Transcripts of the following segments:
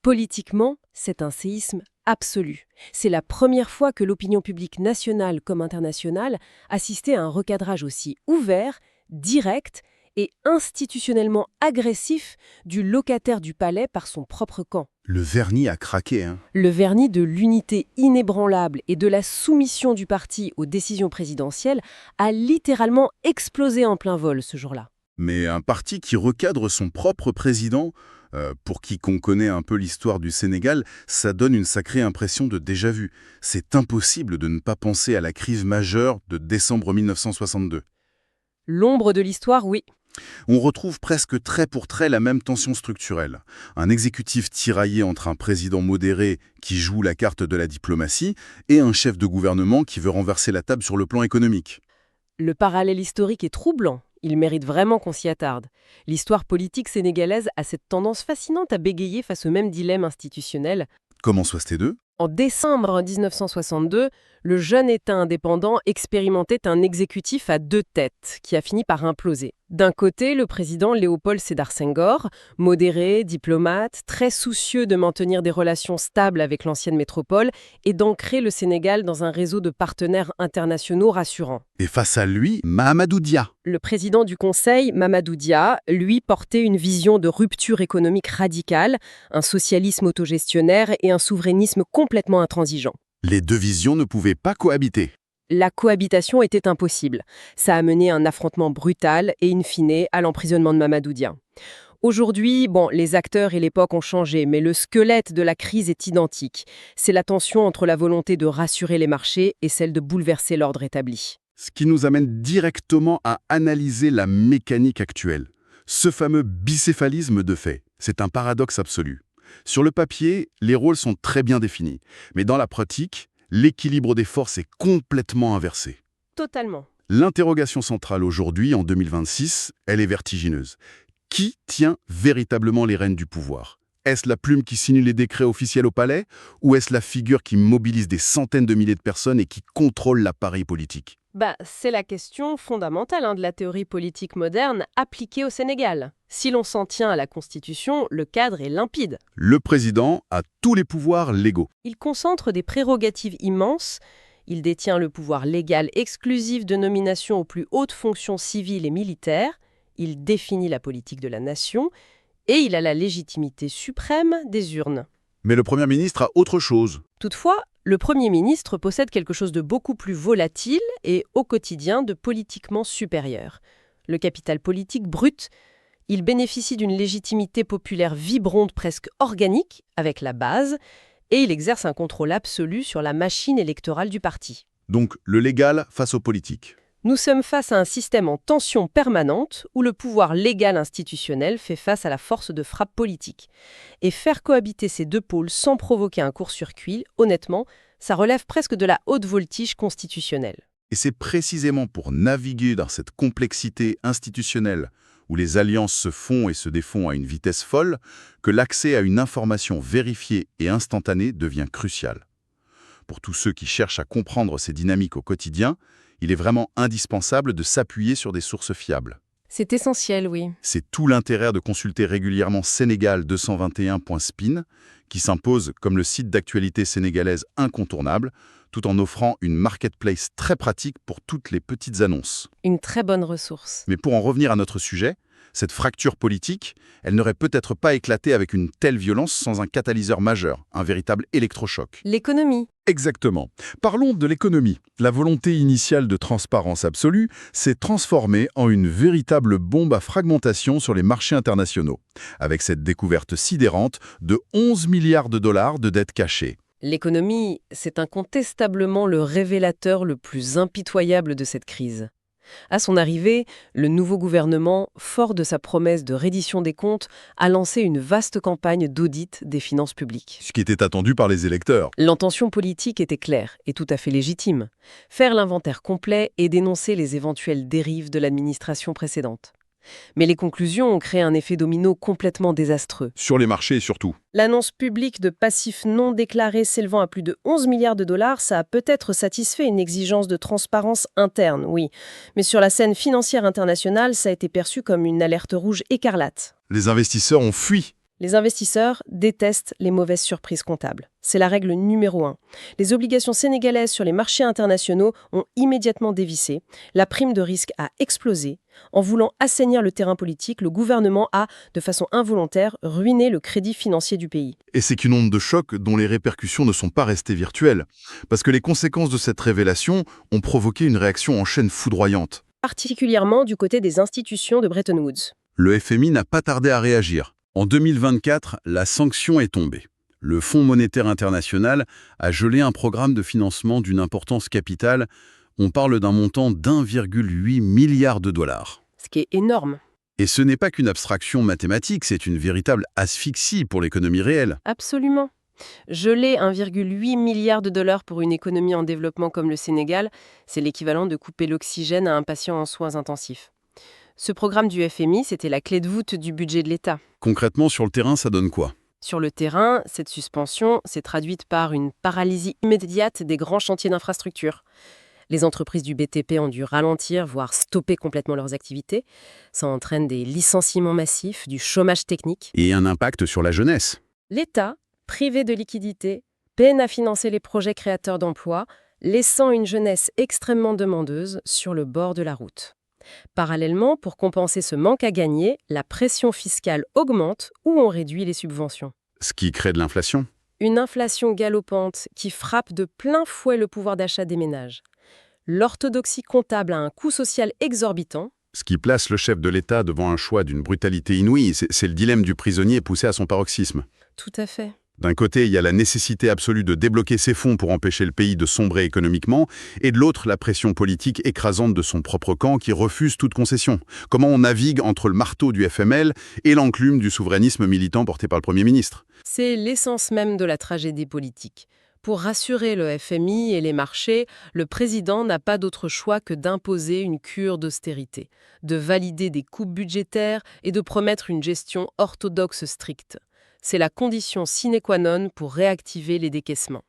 Politiquement, c'est un séisme absolu. C'est la première fois que l'opinion publique nationale comme internationale assistait à un recadrage aussi ouvert, direct et institutionnellement agressif du locataire du palais par son propre camp. Le vernis a craqué, hein. Le vernis de l'unité inébranlable et de la soumission du parti aux décisions présidentielles a littéralement explosé en plein vol ce jour-là. Mais un parti qui recadre son propre président, pour quiconque connaît un peu l'histoire du Sénégal, ça donne une sacrée impression de déjà-vu. C'est impossible de ne pas penser à la crise majeure de décembre 1962. L'ombre de l'histoire, oui. On retrouve presque trait pour trait la même tension structurelle. Un exécutif tiraillé entre un président modéré qui joue la carte de la diplomatie et un chef de gouvernement qui veut renverser la table sur le plan économique. Le parallèle historique est troublant. Il mérite vraiment qu'on s'y attarde. L'histoire politique sénégalaise a cette tendance fascinante à bégayer face au même dilemme institutionnel. Comment Swasté-2 ? En décembre 1962, le jeune État indépendant expérimentait un exécutif à deux têtes qui a fini par imploser. D'un côté, le président Léopold Sédar Senghor, modéré, diplomate, très soucieux de maintenir des relations stables avec l'ancienne métropole et d'ancrer le Sénégal dans un réseau de partenaires internationaux rassurants. Et face à lui, Mahamadou Dia. Le président du Conseil, Mamadou Dia, lui portait une vision de rupture économique radicale, un socialisme autogestionnaire et un souverainisme complètement intransigeant. Les deux visions ne pouvaient pas cohabiter. La cohabitation était impossible. Ça a mené à un affrontement brutal et in fine à l'emprisonnement de Mamadou Dia. Aujourd'hui, les acteurs et l'époque ont changé, mais le squelette de la crise est identique. C'est la tension entre la volonté de rassurer les marchés et celle de bouleverser l'ordre établi. Ce qui nous amène directement à analyser la mécanique actuelle. Ce fameux bicéphalisme de fait, c'est un paradoxe absolu. Sur le papier, les rôles sont très bien définis, mais dans la pratique, l'équilibre des forces est complètement inversé. Totalement. L'interrogation centrale aujourd'hui, en 2026, elle est vertigineuse. Qui tient véritablement les rênes du pouvoir ? Est-ce la plume qui signe les décrets officiels au palais, ou est-ce la figure qui mobilise des centaines de milliers de personnes et qui contrôle l'appareil politique ? C'est la question fondamentale de la théorie politique moderne appliquée au Sénégal. Si l'on s'en tient à la Constitution, le cadre est limpide. Le président a tous les pouvoirs légaux. Il concentre des prérogatives immenses. Il détient le pouvoir légal exclusif de nomination aux plus hautes fonctions civiles et militaires. Il définit la politique de la nation. Et il a la légitimité suprême des urnes. Mais le Premier ministre a autre chose. Toutefois, le Premier ministre possède quelque chose de beaucoup plus volatile et au quotidien de politiquement supérieur. Le capital politique brut, il bénéficie d'une légitimité populaire vibrante presque organique avec la base et il exerce un contrôle absolu sur la machine électorale du parti. Donc le légal face au politique. Nous sommes face à un système en tension permanente où le pouvoir légal institutionnel fait face à la force de frappe politique. Et faire cohabiter ces deux pôles sans provoquer un court-circuit, honnêtement, ça relève presque de la haute voltige constitutionnelle. Et c'est précisément pour naviguer dans cette complexité institutionnelle où les alliances se font et se défont à une vitesse folle que l'accès à une information vérifiée et instantanée devient crucial. Pour tous ceux qui cherchent à comprendre ces dynamiques au quotidien, il est vraiment indispensable de s'appuyer sur des sources fiables. C'est essentiel, oui. C'est tout l'intérêt de consulter régulièrement Sénégal221.spin, qui s'impose comme le site d'actualité sénégalaise incontournable, tout en offrant une marketplace très pratique pour toutes les petites annonces. Une très bonne ressource. Mais pour en revenir à notre sujet, cette fracture politique, elle n'aurait peut-être pas éclaté avec une telle violence sans un catalyseur majeur, un véritable électrochoc. L'économie. Exactement. Parlons de l'économie. La volonté initiale de transparence absolue s'est transformée en une véritable bombe à fragmentation sur les marchés internationaux, avec cette découverte sidérante de 11 milliards de dollars de dettes cachées. L'économie, c'est incontestablement le révélateur le plus impitoyable de cette crise. À son arrivée, le nouveau gouvernement, fort de sa promesse de reddition des comptes, a lancé une vaste campagne d'audit des finances publiques. Ce qui était attendu par les électeurs. L'intention politique était claire et tout à fait légitime. Faire l'inventaire complet et dénoncer les éventuelles dérives de l'administration précédente. Mais les conclusions ont créé un effet domino complètement désastreux. Sur les marchés surtout. L'annonce publique de passifs non déclarés s'élevant à plus de 11 milliards de dollars, ça a peut-être satisfait une exigence de transparence interne, oui. Mais sur la scène financière internationale, ça a été perçu comme une alerte rouge écarlate. Les investisseurs ont fui. Les investisseurs détestent les mauvaises surprises comptables. C'est la règle numéro 1. Les obligations sénégalaises sur les marchés internationaux ont immédiatement dévissé. La prime de risque a explosé. En voulant assainir le terrain politique, le gouvernement a, de façon involontaire, ruiné le crédit financier du pays. Et c'est qu'une onde de choc dont les répercussions ne sont pas restées virtuelles. Parce que les conséquences de cette révélation ont provoqué une réaction en chaîne foudroyante. Particulièrement du côté des institutions de Bretton Woods. Le FMI n'a pas tardé à réagir. En 2024, la sanction est tombée. Le Fonds monétaire international a gelé un programme de financement d'une importance capitale. On parle d'un montant d'1,8 milliard de dollars. Ce qui est énorme. Et ce n'est pas qu'une abstraction mathématique, c'est une véritable asphyxie pour l'économie réelle. Absolument. Geler 1,8 milliard de dollars pour une économie en développement comme le Sénégal, c'est l'équivalent de couper l'oxygène à un patient en soins intensifs. Ce programme du FMI, c'était la clé de voûte du budget de l'État. Concrètement, sur le terrain, ça donne quoi? Sur le terrain, cette suspension s'est traduite par une paralysie immédiate des grands chantiers d'infrastructure. Les entreprises du BTP ont dû ralentir, voire stopper complètement leurs activités. Ça entraîne des licenciements massifs, du chômage technique. Et un impact sur la jeunesse. L'État, privé de liquidités, peine à financer les projets créateurs d'emplois, laissant une jeunesse extrêmement demandeuse sur le bord de la route. Parallèlement, pour compenser ce manque à gagner, la pression fiscale augmente ou on réduit les subventions. Ce qui crée de l'inflation. Une inflation galopante qui frappe de plein fouet le pouvoir d'achat des ménages. L'orthodoxie comptable a un coût social exorbitant. Ce qui place le chef de l'État devant un choix d'une brutalité inouïe, c'est le dilemme du prisonnier poussé à son paroxysme. Tout à fait. D'un côté, il y a la nécessité absolue de débloquer ses fonds pour empêcher le pays de sombrer économiquement, et de l'autre, la pression politique écrasante de son propre camp qui refuse toute concession. Comment on navigue entre le marteau du FML et l'enclume du souverainisme militant porté par le Premier ministre? C'est l'essence même de la tragédie politique. Pour rassurer le FMI et les marchés, le président n'a pas d'autre choix que d'imposer une cure d'austérité, de valider des coupes budgétaires et de promettre une gestion orthodoxe stricte. C'est la condition sine qua non pour réactiver les décaissements.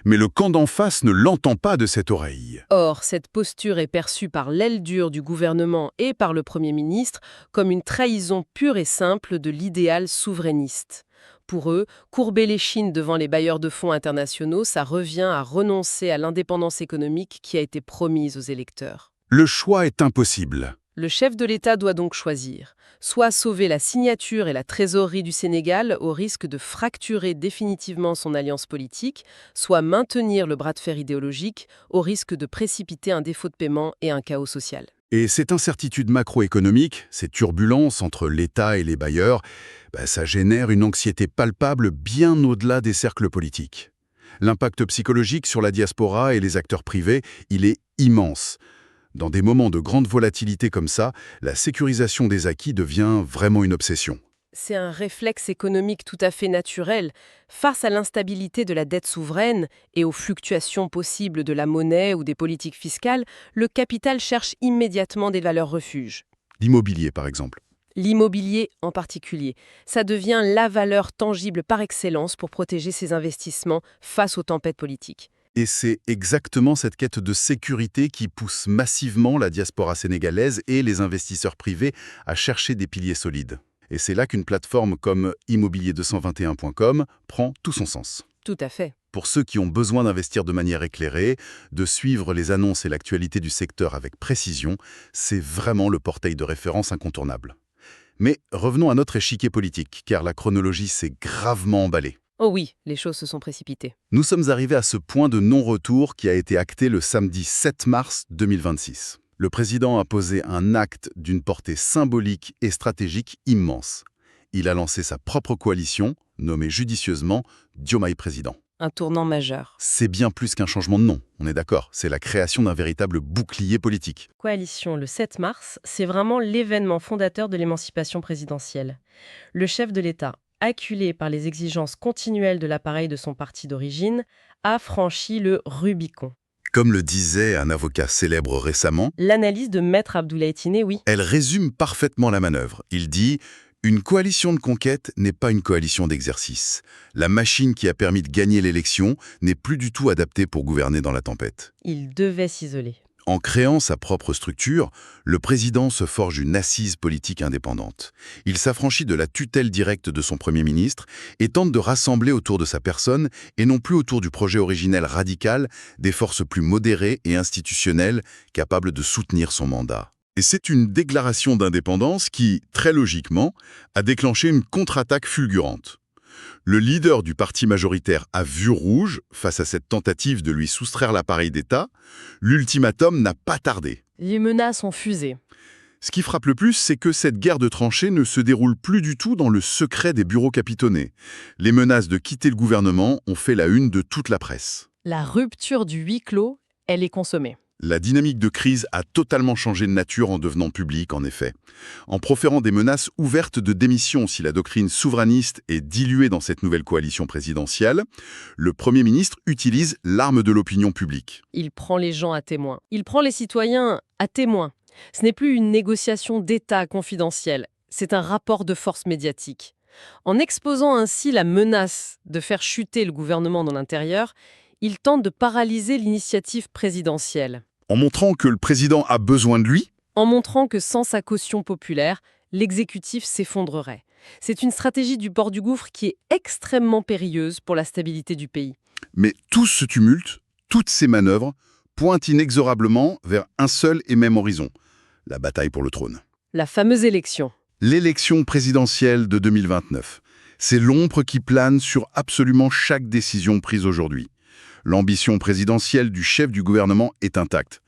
Mais le camp d'en face ne l'entend pas de cette oreille. Or, cette posture est perçue par l'aile dure du gouvernement et par le Premier ministre comme une trahison pure et simple de l'idéal souverainiste. Pour eux, courber l'échine devant les bailleurs de fonds internationaux, ça revient à renoncer à l'indépendance économique qui a été promise aux électeurs. Le choix est impossible. Le chef de l'État doit donc choisir, soit sauver la signature et la trésorerie du Sénégal au risque de fracturer définitivement son alliance politique, soit maintenir le bras de fer idéologique au risque de précipiter un défaut de paiement et un chaos social. Et cette incertitude macroéconomique, ces turbulences entre l'État et les bailleurs, ça génère une anxiété palpable bien au-delà des cercles politiques. L'impact psychologique sur la diaspora et les acteurs privés, il est immense. Dans des moments de grande volatilité comme ça, la sécurisation des acquis devient vraiment une obsession. C'est un réflexe économique tout à fait naturel. Face à l'instabilité de la dette souveraine et aux fluctuations possibles de la monnaie ou des politiques fiscales, le capital cherche immédiatement des valeurs refuges. L'immobilier, par exemple. L'immobilier en particulier. Ça devient la valeur tangible par excellence pour protéger ses investissements face aux tempêtes politiques. Et c'est exactement cette quête de sécurité qui pousse massivement la diaspora sénégalaise et les investisseurs privés à chercher des piliers solides. Et c'est là qu'une plateforme comme immobilier221.com prend tout son sens. Tout à fait. Pour ceux qui ont besoin d'investir de manière éclairée, de suivre les annonces et l'actualité du secteur avec précision, c'est vraiment le portail de référence incontournable. Mais revenons à notre échiquier politique, car la chronologie s'est gravement emballée. Oh oui, les choses se sont précipitées. Nous sommes arrivés à ce point de non-retour qui a été acté le samedi 7 mars 2026. Le président a posé un acte d'une portée symbolique et stratégique immense. Il a lancé sa propre coalition, nommée judicieusement Diomaye Président. Un tournant majeur. C'est bien plus qu'un changement de nom, on est d'accord. C'est la création d'un véritable bouclier politique. Coalition le 7 mars, c'est vraiment l'événement fondateur de l'émancipation présidentielle. Le chef de l'État, acculé par les exigences continuelles de l'appareil de son parti d'origine, a franchi le Rubicon. Comme le disait un avocat célèbre récemment, l'analyse de Maître Abdoulaye Tine, oui. Elle résume parfaitement la manœuvre. Il dit « Une coalition de conquête n'est pas une coalition d'exercice. La machine qui a permis de gagner l'élection n'est plus du tout adaptée pour gouverner dans la tempête. » Il devait s'isoler. En créant sa propre structure, le président se forge une assise politique indépendante. Il s'affranchit de la tutelle directe de son Premier ministre et tente de rassembler autour de sa personne, et non plus autour du projet originel radical, des forces plus modérées et institutionnelles capables de soutenir son mandat. Et c'est une déclaration d'indépendance qui, très logiquement, a déclenché une contre-attaque fulgurante. Le leader du parti majoritaire a vu rouge face à cette tentative de lui soustraire l'appareil d'État. L'ultimatum n'a pas tardé. Les menaces ont fusé. Ce qui frappe le plus, c'est que cette guerre de tranchées ne se déroule plus du tout dans le secret des bureaux capitonnés. Les menaces de quitter le gouvernement ont fait la une de toute la presse. La rupture du huis clos, elle est consommée. La dynamique de crise a totalement changé de nature en devenant publique, en effet. En proférant des menaces ouvertes de démission si la doctrine souverainiste est diluée dans cette nouvelle coalition présidentielle, le Premier ministre utilise l'arme de l'opinion publique. Il prend les gens à témoin. Il prend les citoyens à témoin. Ce n'est plus une négociation d'État confidentielle, c'est un rapport de force médiatique. En exposant ainsi la menace de faire chuter le gouvernement dans l'intérieur, il tente de paralyser l'initiative présidentielle. En montrant que le président a besoin de lui, En montrant que sans sa caution populaire, l'exécutif s'effondrerait. C'est une stratégie du port du gouffre qui est extrêmement périlleuse pour la stabilité du pays. mais tout ce tumulte, toutes ces manœuvres, pointent inexorablement vers un seul et même horizon, la bataille pour le trône. La fameuse élection. L'élection présidentielle de 2029. C'est l'ombre qui plane sur absolument chaque décision prise aujourd'hui. L'ambition présidentielle du chef du gouvernement est intacte.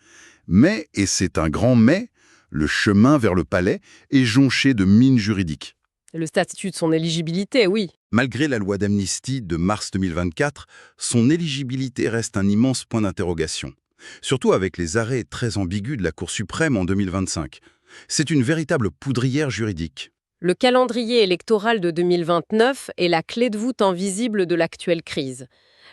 Mais, et c'est un grand mais, le chemin vers le palais est jonché de mines juridiques. Le statut de son éligibilité, oui. Malgré la loi d'amnistie de mars 2024, son éligibilité reste un immense point d'interrogation. Surtout avec les arrêts très ambigus de la Cour suprême en 2025. C'est une véritable poudrière juridique. Le calendrier électoral de 2029 est la clé de voûte invisible de l'actuelle crise.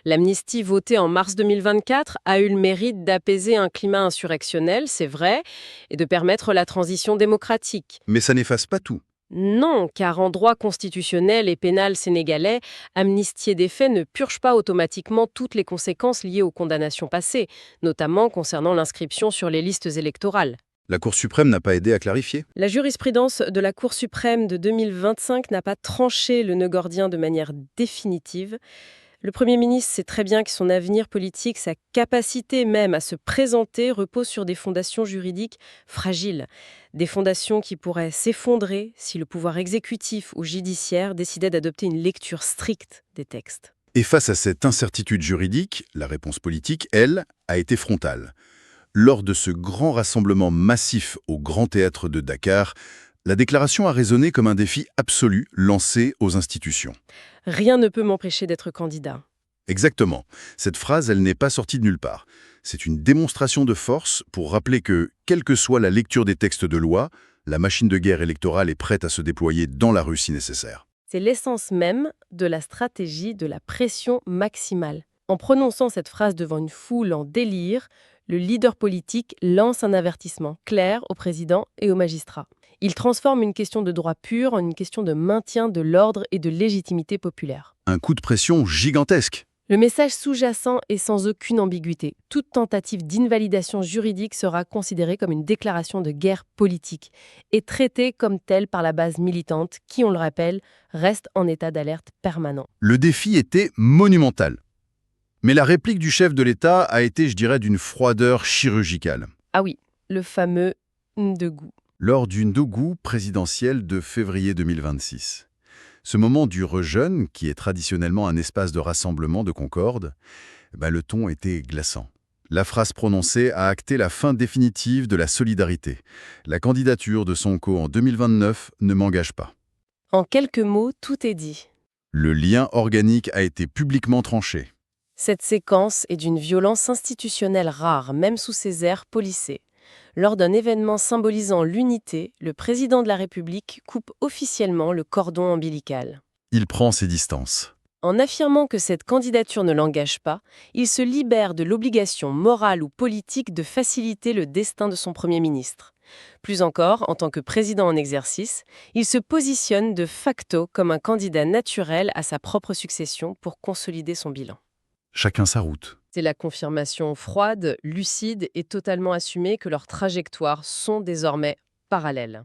L'amnistie votée en mars 2024 a eu le mérite d'apaiser un climat insurrectionnel, c'est vrai, et de permettre la transition démocratique. Mais ça n'efface pas tout. Non, car en droit constitutionnel et pénal sénégalais, amnistier des faits ne purge pas automatiquement toutes les conséquences liées aux condamnations passées, notamment concernant l'inscription sur les listes électorales. La Cour suprême n'a pas aidé à clarifier. La jurisprudence de la Cour suprême de 2025 n'a pas tranché le nœud gordien de manière définitive. Le Premier ministre sait très bien que son avenir politique, sa capacité même à se présenter, repose sur des fondations juridiques fragiles. Des fondations qui pourraient s'effondrer si le pouvoir exécutif ou judiciaire décidait d'adopter une lecture stricte des textes. Et face à cette incertitude juridique, la réponse politique, elle, a été frontale. Lors de ce grand rassemblement massif au Grand Théâtre de Dakar, la déclaration a résonné comme un défi absolu lancé aux institutions. Rien ne peut m'empêcher d'être candidat. Exactement. Cette phrase, elle n'est pas sortie de nulle part. C'est une démonstration de force pour rappeler que, quelle que soit la lecture des textes de loi, la machine de guerre électorale est prête à se déployer dans la rue si nécessaire. C'est l'essence même de la stratégie de la pression maximale. En prononçant cette phrase devant une foule en délire, le leader politique lance un avertissement clair au président et aux magistrats. Il transforme une question de droit pur en une question de maintien de l'ordre et de légitimité populaire. Un coup de pression gigantesque. Le message sous-jacent est sans aucune ambiguïté. Toute tentative d'invalidation juridique sera considérée comme une déclaration de guerre politique et traitée comme telle par la base militante qui, on le rappelle, reste en état d'alerte permanent. Le défi était monumental. Mais la réplique du chef de l'État a été, je dirais, d'une froideur chirurgicale. Ah oui, le fameux Ndegou. Lors du Ndougou présidentiel de février 2026. Ce moment du rejeûne, qui est traditionnellement un espace de rassemblement de concorde, le ton était glaçant. La phrase prononcée a acté la fin définitive de la solidarité. La candidature de Sonko en 2029 ne m'engage pas. En quelques mots, tout est dit. Le lien organique a été publiquement tranché. Cette séquence est d'une violence institutionnelle rare, même sous ses airs policés. Lors d'un événement symbolisant l'unité, le président de la République coupe officiellement le cordon ombilical. Il prend ses distances. En affirmant que cette candidature ne l'engage pas, il se libère de l'obligation morale ou politique de faciliter le destin de son Premier ministre. Plus encore, en tant que président en exercice, il se positionne de facto comme un candidat naturel à sa propre succession pour consolider son bilan. Chacun sa route. C'est la confirmation froide, lucide et totalement assumée que leurs trajectoires sont désormais parallèles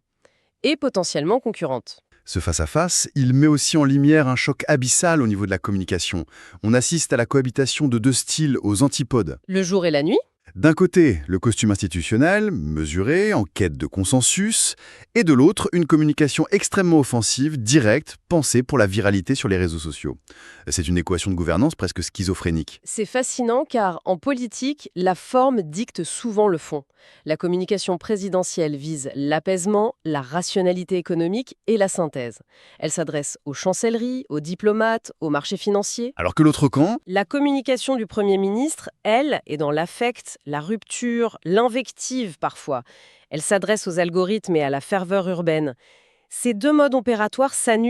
et potentiellement concurrentes. Ce face-à-face, il met aussi en lumière un choc abyssal au niveau de la communication. On assiste à la cohabitation de deux styles aux antipodes. Le jour et la nuit. D'un côté, le costume institutionnel, mesuré, en quête de consensus, et de l'autre, une communication extrêmement offensive, directe, pensée pour la viralité sur les réseaux sociaux. C'est une équation de gouvernance presque schizophrénique. C'est fascinant car en politique, la forme dicte souvent le fond. La communication présidentielle vise l'apaisement, la rationalité économique et la synthèse. Elle s'adresse aux chancelleries, aux diplomates, aux marchés financiers. Alors que l'autre camp, La communication du Premier ministre, elle, est dans l'affect, la rupture, l'invective parfois. Elle s'adresse aux algorithmes et à la ferveur urbaine. Ces deux modes opératoires s'annulent